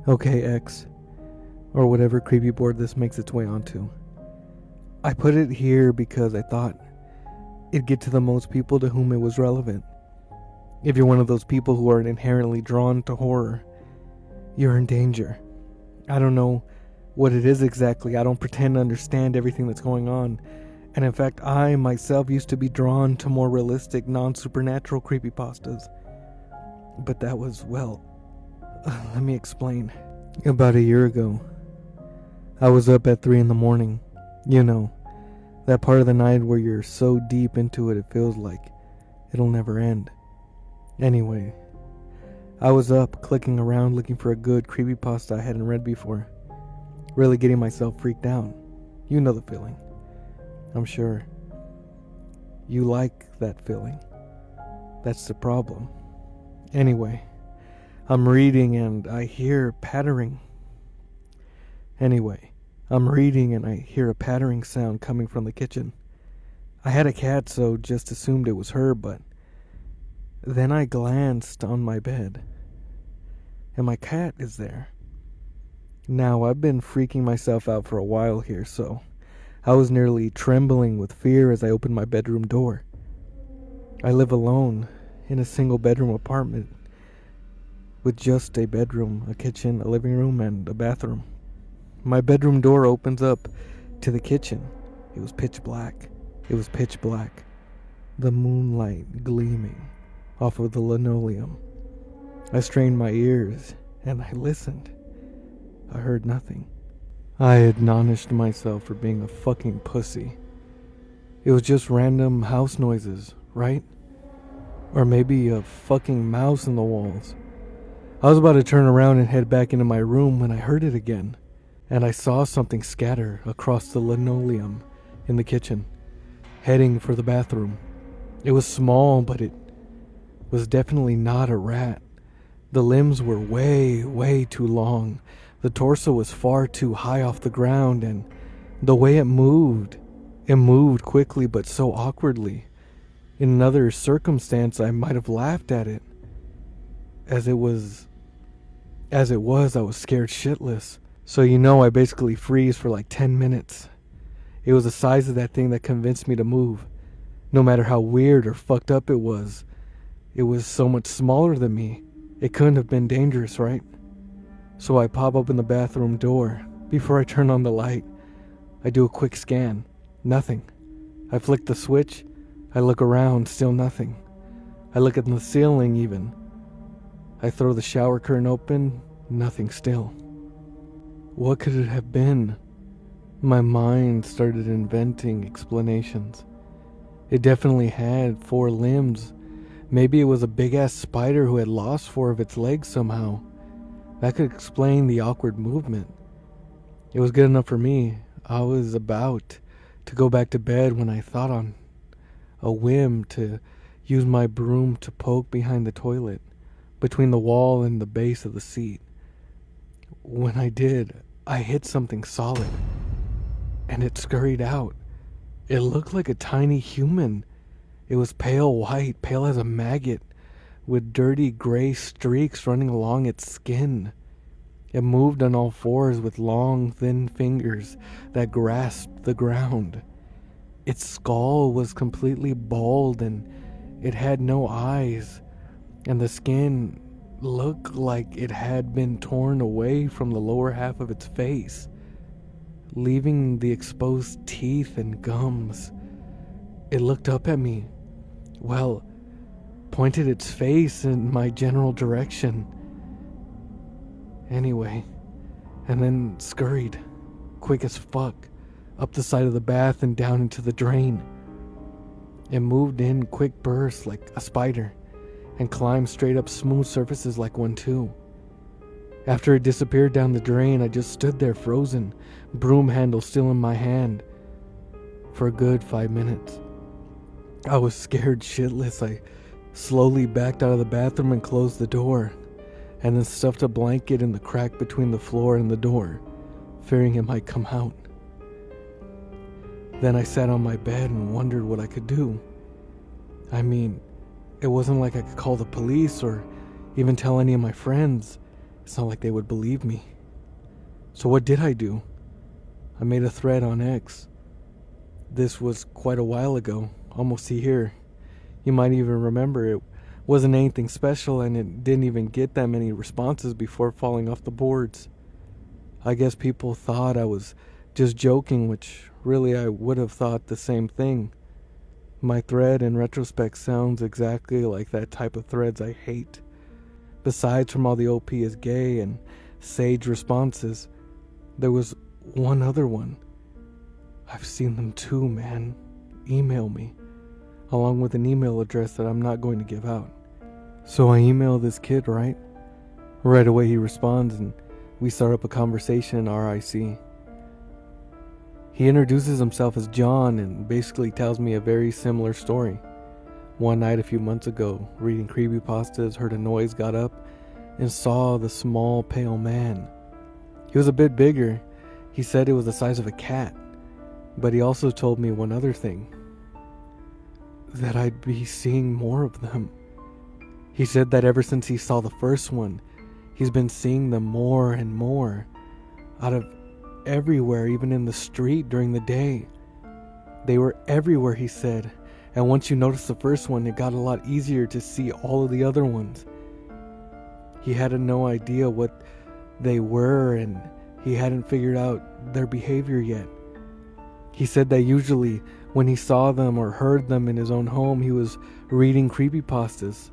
Okay, X, or whatever creepy board this makes its way onto. I put it here because I thought it'd get to the most people to whom it was relevant. If you're one of those people who are inherently drawn to horror, you're in danger. I don't know what it is exactly. I don't pretend to understand everything that's going on. And in fact, I myself used to be drawn to more realistic, non-supernatural creepypastas. But that was, well, let me explain. About a year ago, I was up at 3 a.m. You know, that part of the night where you're so deep into it feels like it'll never end. Anyway, I was up clicking around looking for a good creepypasta I hadn't read before. Really getting myself freaked out. You know the feeling. I'm sure you like that feeling. That's the problem. Anyway, I'm reading and I hear pattering. I hear a pattering sound coming from the kitchen. I had a cat, so just assumed it was her, but then I glanced on my bed, and my cat is there. Now, I've been freaking myself out for a while here, so I was nearly trembling with fear as I opened my bedroom door. I live alone in a single-bedroom apartment with just a bedroom, a kitchen, a living room, and a bathroom. My bedroom door opens up to the kitchen. It was pitch black. The moonlight gleaming off of the linoleum. I strained my ears and I listened. I heard nothing. I admonished myself for being a fucking pussy. It was just random house noises, right? Or maybe a fucking mouse in the walls. I was about to turn around and head back into my room when I heard it again. And I saw something scatter across the linoleum in the kitchen, heading for the bathroom. It was small, but it was definitely not a rat. The limbs were way too long. The torso was far too high off the ground, and the way it moved quickly but so awkwardly. In another circumstance, I might have laughed at it. As it was, I was scared shitless. So I basically freeze for like 10 minutes. It was the size of that thing that convinced me to move. No matter how weird or fucked up it was so much smaller than me. It couldn't have been dangerous, right? So I pop open the bathroom door. Before I turn on the light, I do a quick scan. Nothing. I flick the switch. I look around, still nothing. I look at the ceiling even. I throw the shower curtain open, nothing still. What could it have been? My mind started inventing explanations. It definitely had 4 limbs. Maybe it was a big-ass spider who had lost 4 of its legs somehow. That could explain the awkward movement. It was good enough for me. I was about to go back to bed when I thought on a whim to use my broom to poke behind the toilet, between the wall and the base of the seat. When I did, I hit something solid, and it scurried out. It looked like a tiny human. It was pale white, pale as a maggot, with dirty gray streaks running along its skin. It moved on all 4s with long, thin fingers that grasped the ground. Its skull was completely bald, and it had no eyes, and the skin looked like it had been torn away from the lower half of its face, leaving the exposed teeth and gums. It looked up at me. Well, pointed its face in my general direction. Anyway, and then scurried, quick as fuck, up the side of the bath and down into the drain. It moved in quick bursts like a spider, and climbed straight up smooth surfaces like one too. After it disappeared down the drain, I just stood there frozen, broom handle still in my hand, for a good 5 minutes. I was scared shitless. I slowly backed out of the bathroom and closed the door, and then stuffed a blanket in the crack between the floor and the door, fearing it might come out. Then I sat on my bed and wondered what I could do. I mean, it wasn't like I could call the police or even tell any of my friends, It's not like they would believe me. So what did I do? I made a thread on X. This was quite a while ago, almost a year. You might even remember it wasn't anything special, and it didn't even get that many responses before falling off the boards. I guess people thought I was just joking, which really I would have thought the same thing. My thread in retrospect sounds exactly like that type of threads I hate. Besides from all the OP is gay and sage responses, there was one other one. I've seen them too, man. Email me, along with an email address that I'm not going to give out. So I email this kid, right? Right away he responds and we start up a conversation in RIC. He introduces himself as John and basically tells me a very similar story. One night a few months ago, reading creepypastas, heard a noise, got up, and saw the small pale man. He was a bit bigger. He said it was the size of a cat. But he also told me one other thing. That I'd be seeing more of them. He said that ever since he saw the first one, he's been seeing them more and more. Out of everywhere, even in the street during the day. They were everywhere, he said. And once you noticed the first one, it got a lot easier to see all of the other ones. He had no idea what they were, and he hadn't figured out their behavior yet. He said that usually when he saw them or heard them in his own home, he was reading creepypastas.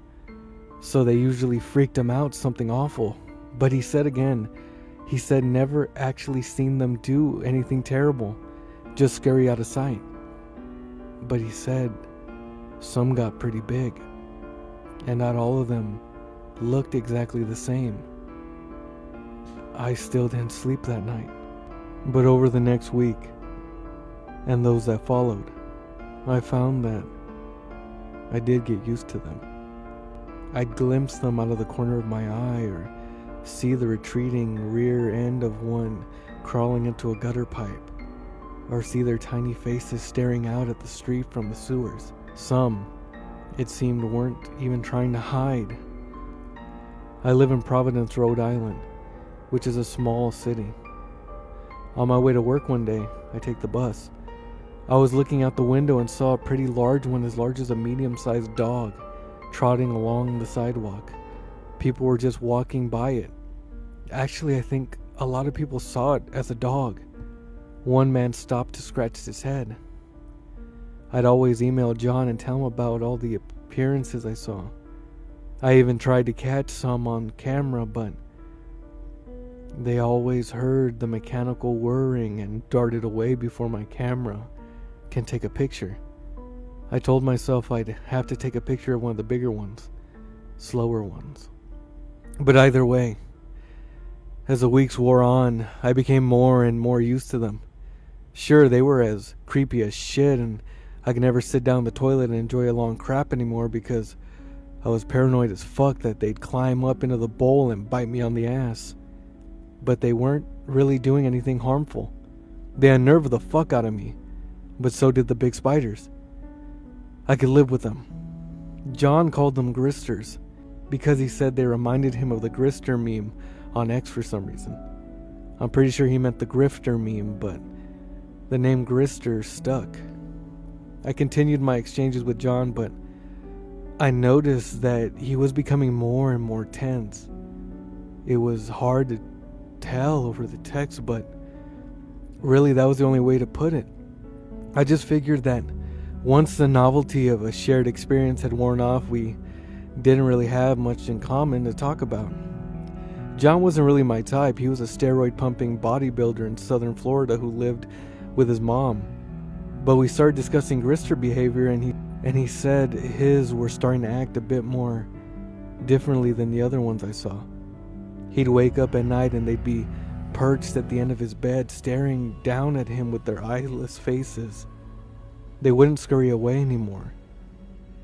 So they usually freaked him out, something awful. But he said never actually seen them do anything terrible, just scary out of sight. But he said some got pretty big, and not all of them looked exactly the same. I still didn't sleep that night. But over the next week, and those that followed, I found that I did get used to them. I'd glimpse them out of the corner of my eye, or see the retreating rear end of one crawling into a gutter pipe, or see their tiny faces staring out at the street from the sewers. Some, it seemed, weren't even trying to hide. I live in Providence, Rhode Island, which is a small city. On my way to work one day, I take the bus. I was looking out the window and saw a pretty large one, as large as a medium-sized dog, trotting along the sidewalk. People were just walking by it. Actually, I think a lot of people saw it as a dog. One man stopped to scratch his head. I'd always email John and tell him about all the appearances I saw. I even tried to catch some on camera, but they always heard the mechanical whirring and darted away before my camera can take a picture. I told myself I'd have to take a picture of one of the bigger ones, slower ones. But either way, as the weeks wore on, I became more and more used to them. Sure, they were as creepy as shit, and I could never sit down in the toilet and enjoy a long crap anymore because I was paranoid as fuck that they'd climb up into the bowl and bite me on the ass. But they weren't really doing anything harmful. They unnerved the fuck out of me, but so did the big spiders. I could live with them. John called them Gristers because he said they reminded him of the Grister meme on X for some reason. I'm pretty sure he meant the grifter meme, but the name Grister stuck. I continued my exchanges with John, but I noticed that he was becoming more and more tense. It was hard to tell over the text, but really that was the only way to put it. I just figured that once the novelty of a shared experience had worn off, we didn't really have much in common to talk about. John wasn't really my type. He was a steroid-pumping bodybuilder in southern Florida who lived with his mom. But we started discussing Grister behavior, and he said his were starting to act a bit more differently than the other ones I saw. He'd wake up at night and they'd be perched at the end of his bed, staring down at him with their eyeless faces. They wouldn't scurry away anymore.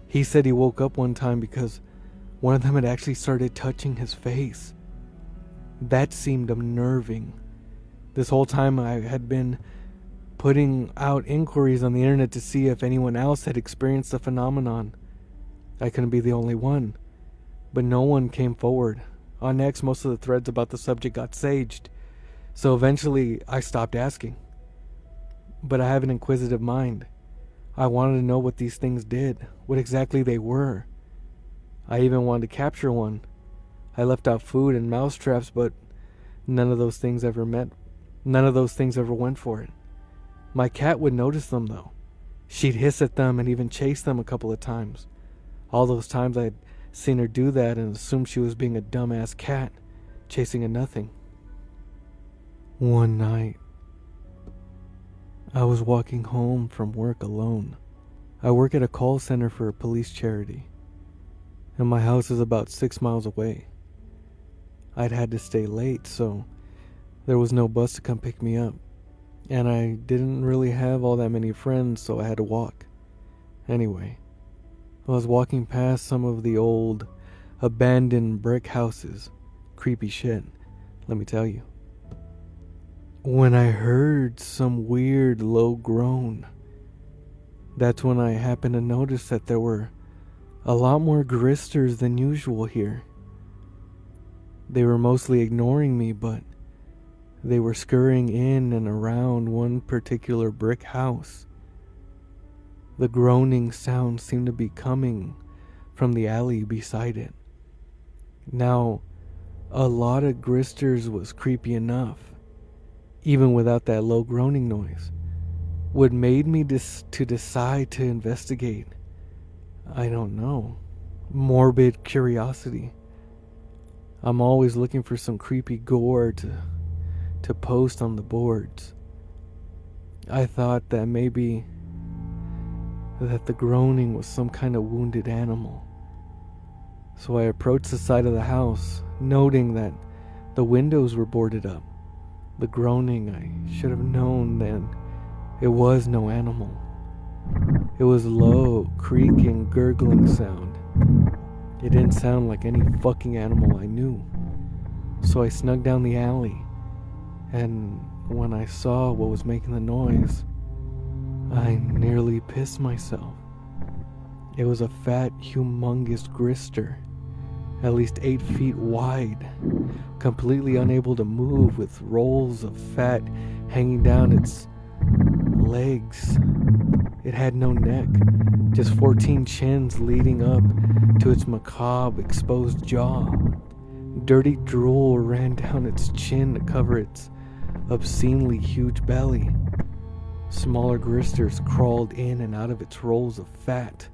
He said he woke up one time because one of them had actually started touching his face. That seemed unnerving. This whole time I had been putting out inquiries on the internet to see if anyone else had experienced the phenomenon. I couldn't be the only one, but no one came forward. On X, most of the threads about the subject got saged, so eventually I stopped asking. But I have an inquisitive mind. I wanted to know what these things did, what exactly they were. I even wanted to capture one. I left out food and mouse traps, but none of those things ever went for it. My cat would notice them, though. She'd hiss at them and even chase them a couple of times. All those times I'd seen her do that and assumed she was being a dumbass cat, chasing a nothing. One night, I was walking home from work alone. I work at a call center for a police charity, and my house is about 6 miles away. I'd had to stay late, so there was no bus to come pick me up, and I didn't really have all that many friends, so I had to walk. Anyway, I was walking past some of the old, abandoned brick houses. Creepy shit, let me tell you. When I heard some weird low groan, that's when I happened to notice that there were a lot more Gristers than usual here. They were mostly ignoring me, but they were scurrying in and around one particular brick house. The groaning sound seemed to be coming from the alley beside it. Now, a lot of Gristers was creepy enough, even without that low groaning noise. What made me to decide to investigate? I don't know. Morbid curiosity. I'm always looking for some creepy gore to post on the boards. I thought that maybe that the groaning was some kind of wounded animal. So I approached the side of the house, noting that the windows were boarded up. The groaning, I should have known then, it was no animal. It was low, creaking, gurgling sound. It didn't sound like any fucking animal I knew. So I snuck down the alley, and when I saw what was making the noise, I nearly pissed myself. It was a fat, humongous Grister, at least 8 feet wide, completely unable to move, with rolls of fat hanging down its legs. It had no neck, just 14 chins leading up to its macabre exposed jaw. Dirty drool ran down its chin to cover its obscenely huge belly. Smaller Gristers crawled in and out of its rolls of fat.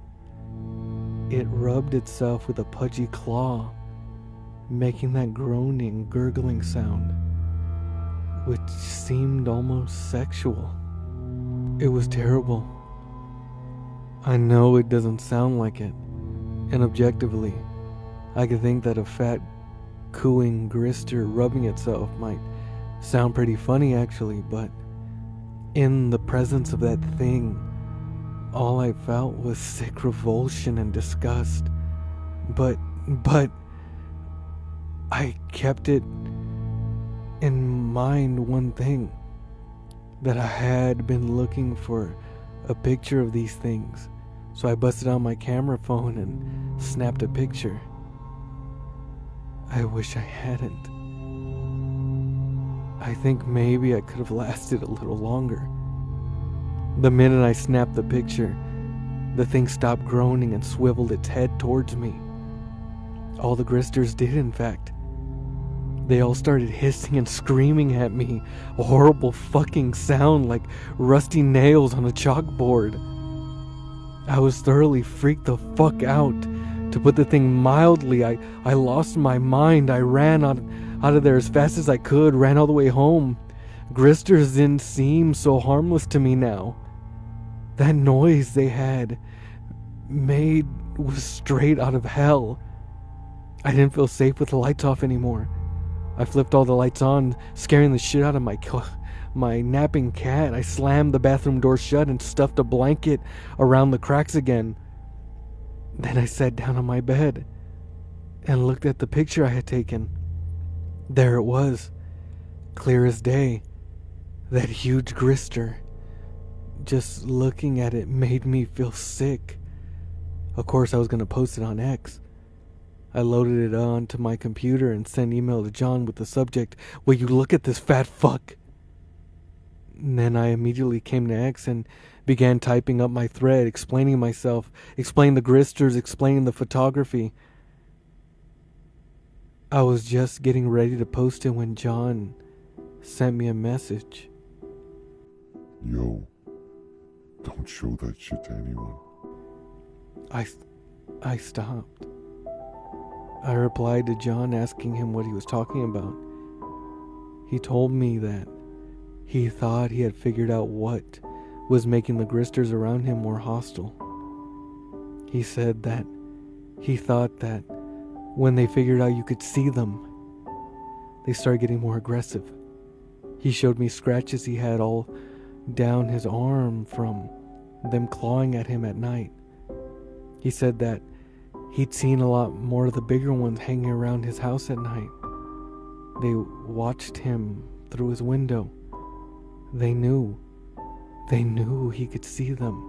It rubbed itself with a pudgy claw, making that groaning, gurgling sound, which seemed almost sexual. It was terrible. I know it doesn't sound like it, and objectively, I could think that a fat, cooing Grister rubbing itself might sound pretty funny actually, but in the presence of that thing, all I felt was sick revulsion and disgust. But I kept it in mind one thing, that I had been looking for a picture of these things. So I busted out my camera phone and snapped a picture. I wish I hadn't. I think maybe I could have lasted a little longer. The minute I snapped the picture, the thing stopped groaning and swiveled its head towards me. All the Gristers did, in fact. They all started hissing and screaming at me, a horrible fucking sound like rusty nails on a chalkboard. I was thoroughly freaked the fuck out. To put the thing mildly, I lost my mind. I ran out of there as fast as I could, ran all the way home. Gristers didn't seem so harmless to me now. That noise they had made was straight out of hell. I didn't feel safe with the lights off anymore. I flipped all the lights on, scaring the shit out of my napping cat. I slammed the bathroom door shut and stuffed a blanket around the cracks again. Then I sat down on my bed and looked at the picture I had taken. There it was, clear as day. That huge Grister. Just looking at it made me feel sick. Of course, I was going to post it on X. I loaded it onto my computer and sent email to John with the subject, "Will you look at this fat fuck?" And then I immediately came to X and began typing up my thread, explaining myself, explaining the Gristers, explaining the photography. I was just getting ready to post it when John sent me a message. Yo, don't show that shit to anyone. I stopped. I replied to John asking him what he was talking about. He told me that he thought he had figured out what was making the Gristers around him more hostile. He said that he thought that when they figured out you could see them, they started getting more aggressive. He showed me scratches he had all down his arm from them clawing at him at night. He said that he'd seen a lot more of the bigger ones hanging around his house at night. They watched him through his window. They knew he could see them.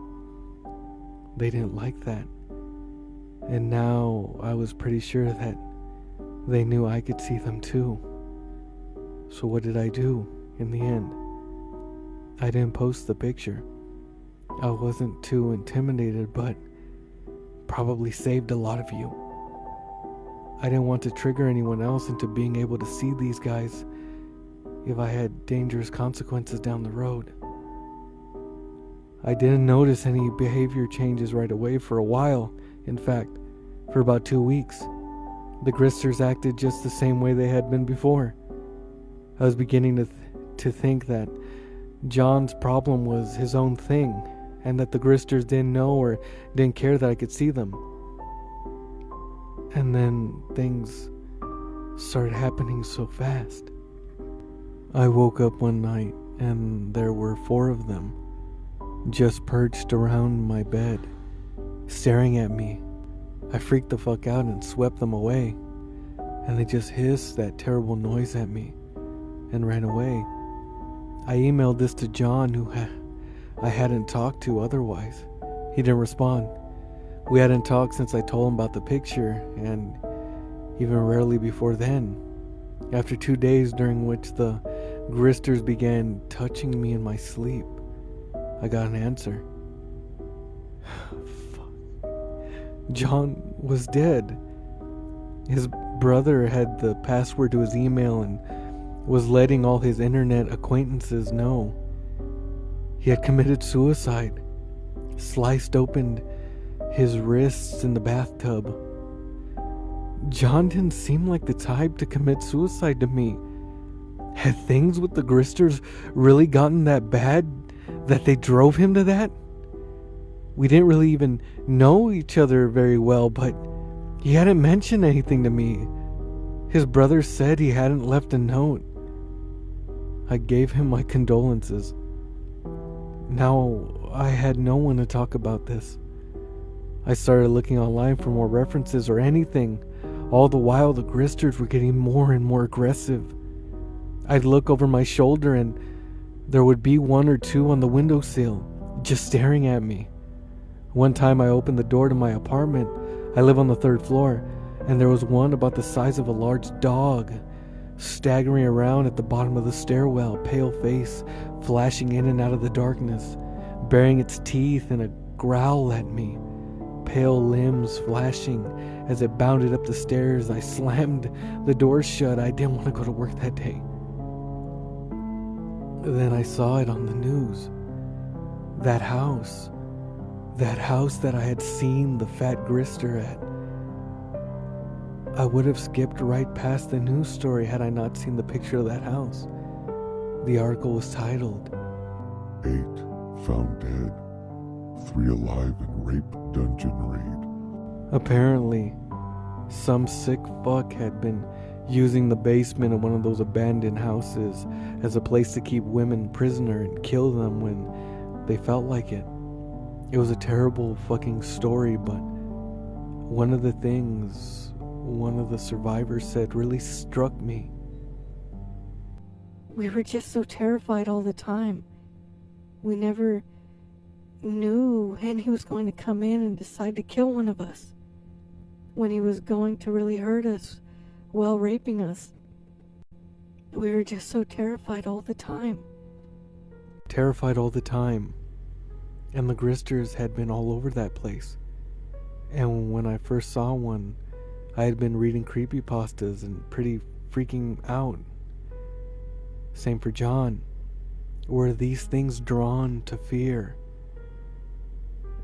They didn't like that. And now I was pretty sure that they knew I could see them too. So what did I do in the end? I didn't post the picture. I wasn't too intimidated, but probably saved a lot of you. I didn't want to trigger anyone else into being able to see these guys if I had dangerous consequences down the road. I didn't notice any behavior changes right away for a while. In fact, for about 2 weeks, the Gristers acted just the same way they had been before. I was beginning to think that John's problem was his own thing, and that the Gristers didn't know or didn't care that I could see them. And then things started happening so fast. I woke up one night and there were 4 of them just perched around my bed, staring at me. I freaked the fuck out and swept them away, and they just hissed that terrible noise at me and ran away. I emailed this to John, who I hadn't talked to otherwise. He didn't respond. We hadn't talked since I told him about the picture, and even rarely before then. After 2 days during which the Gristers began touching me in my sleep, I got an answer. John was dead. His brother had the password to his email and was letting all his internet acquaintances know. He had committed suicide, sliced open his wrists in the bathtub. John didn't seem like the type to commit suicide to me. Had things with the Gristers really gotten that bad that they drove him to that? We didn't really even know each other very well, but he hadn't mentioned anything to me. His brother said he hadn't left a note. I gave him my condolences. Now I had no one to talk about this. I started looking online for more references or anything. All the while the Gristers were getting more and more aggressive. I'd look over my shoulder and there would be 1 or 2 on the windowsill, just staring at me. One time I opened the door to my apartment. I live on the 3rd floor, and there was one about the size of a large dog, staggering around at the bottom of the stairwell, pale face flashing in and out of the darkness, baring its teeth in a growl at me, pale limbs flashing as it bounded up the stairs. I slammed the door shut. I didn't want to go to work that day. Then I saw it on the news. That house that I had seen the fat Grister at. I would have skipped right past the news story had I not seen the picture of that house. The article was titled, 8 found dead, 3 alive in rape dungeon raid. Apparently, some sick fuck had been using the basement of one of those abandoned houses as a place to keep women prisoner and kill them when they felt like it. It was a terrible fucking story, but one of the things one of the survivors said really struck me. We were just so terrified all the time. We never knew when he was going to come in and decide to kill one of us. when he was going to really hurt us while raping us. We were just so terrified all the time. Terrified all the time. And the Gristers had been all over that place. And when I first saw one, I had been reading creepypastas and pretty freaking out. Same for John. Were these things drawn to fear?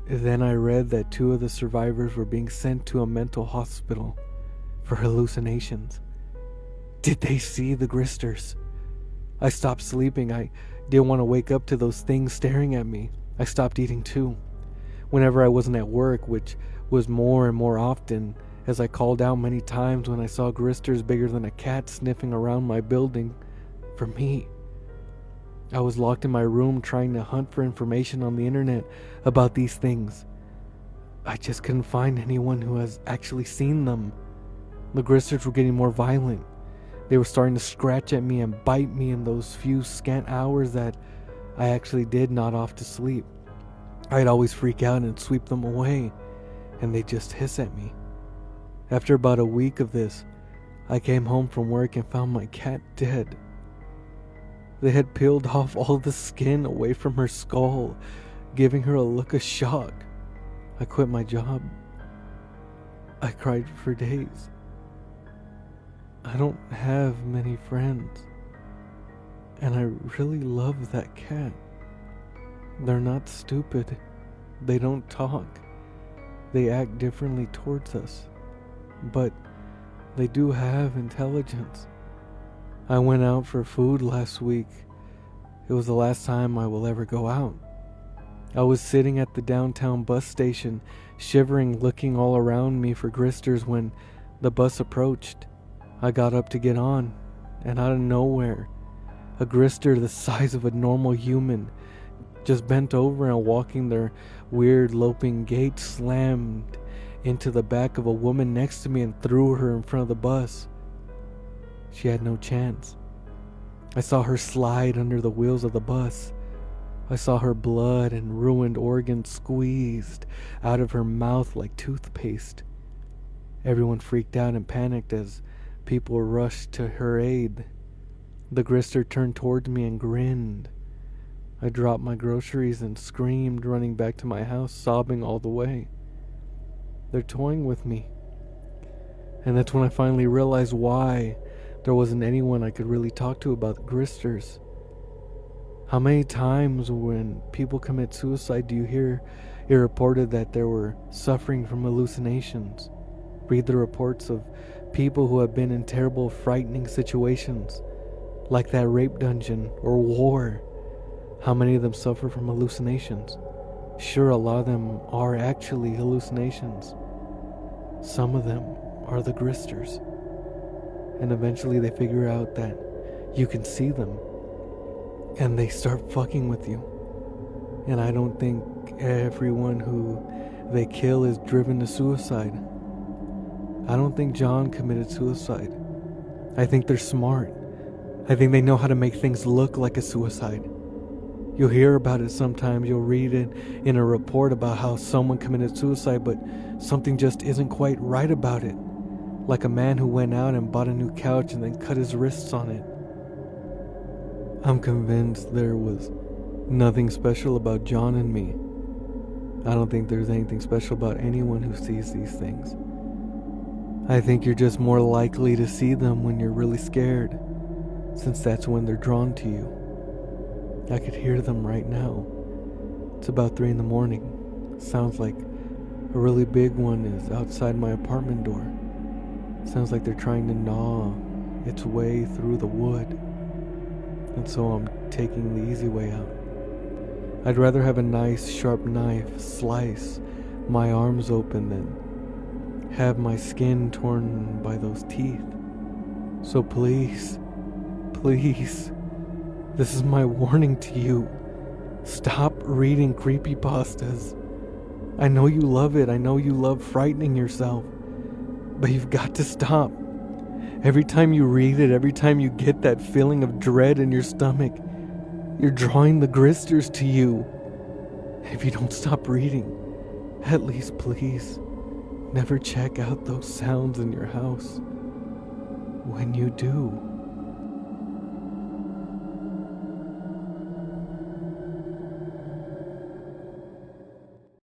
Then I read that 2 of the survivors were being sent to a mental hospital for hallucinations. Did they see the Gristers? I stopped sleeping. I didn't want to wake up to those things staring at me. I stopped eating too. Whenever I wasn't at work, which was more and more often, as I called out many times when I saw Gristers bigger than a cat sniffing around my building for me. I was locked in my room trying to hunt for information on the internet about these things. I just couldn't find anyone who has actually seen them. The Gristers were getting more violent. They were starting to scratch at me and bite me in those few scant hours that I actually did nod off to sleep. I'd always freak out and sweep them away, and they'd just hiss at me. After about a week of this, I came home from work and found my cat dead. They had peeled off all the skin away from her skull, giving her a look of shock. I quit my job. I cried for days. I don't have many friends, and I really love that cat. They're not stupid. They don't talk. They act differently towards us, but they do have intelligence. I went out for food last week. It was the last time I will ever go out. I was sitting at the downtown bus station, shivering, looking all around me for Gristers when the bus approached. I got up to get on, and out of nowhere, a Grister the size of a normal human just bent over and walking their weird loping gait slammed into the back of a woman next to me and threw her in front of the bus. She had no chance. I saw her slide under the wheels of the bus. I saw her blood and ruined organs squeezed out of her mouth like toothpaste. Everyone freaked out and panicked as people rushed to her aid. The Grister turned towards me and grinned. I dropped my groceries and screamed, running back to my house, sobbing all the way. They're toying with me. And that's when I finally realized why there wasn't anyone I could really talk to about the Gristers. How many times when people commit suicide do you hear it reported that they were suffering from hallucinations? Read the reports of people who have been in terrible, frightening situations, like that rape dungeon or war. How many of them suffer from hallucinations? Sure, a lot of them are actually hallucinations. Some of them are the Gristers. And eventually they figure out that you can see them, and they start fucking with you. And I don't think everyone who they kill is driven to suicide. I don't think John committed suicide. I think they're smart. I think they know how to make things look like a suicide. You'll hear about it sometimes. You'll read it in a report about how someone committed suicide, but something just isn't quite right about it. Like a man who went out and bought a new couch and then cut his wrists on it. I'm convinced there was nothing special about John and me. I don't think there's anything special about anyone who sees these things. I think you're just more likely to see them when you're really scared, since that's when they're drawn to you. I could hear them right now. It's about 3 a.m. Sounds like a really big one is outside my apartment door. Sounds like they're trying to gnaw its way through the wood. And so I'm taking the easy way out. I'd rather have a nice sharp knife slice my arms open than have my skin torn by those teeth. So please, please, this is my warning to you. Stop reading creepypastas. I know you love it. I know you love frightening yourself. But you've got to stop. Every time you read it, every time you get that feeling of dread in your stomach, you're drawing the Gristers to you. If you don't stop reading, at least please, Never check out those sounds in your house. When you do,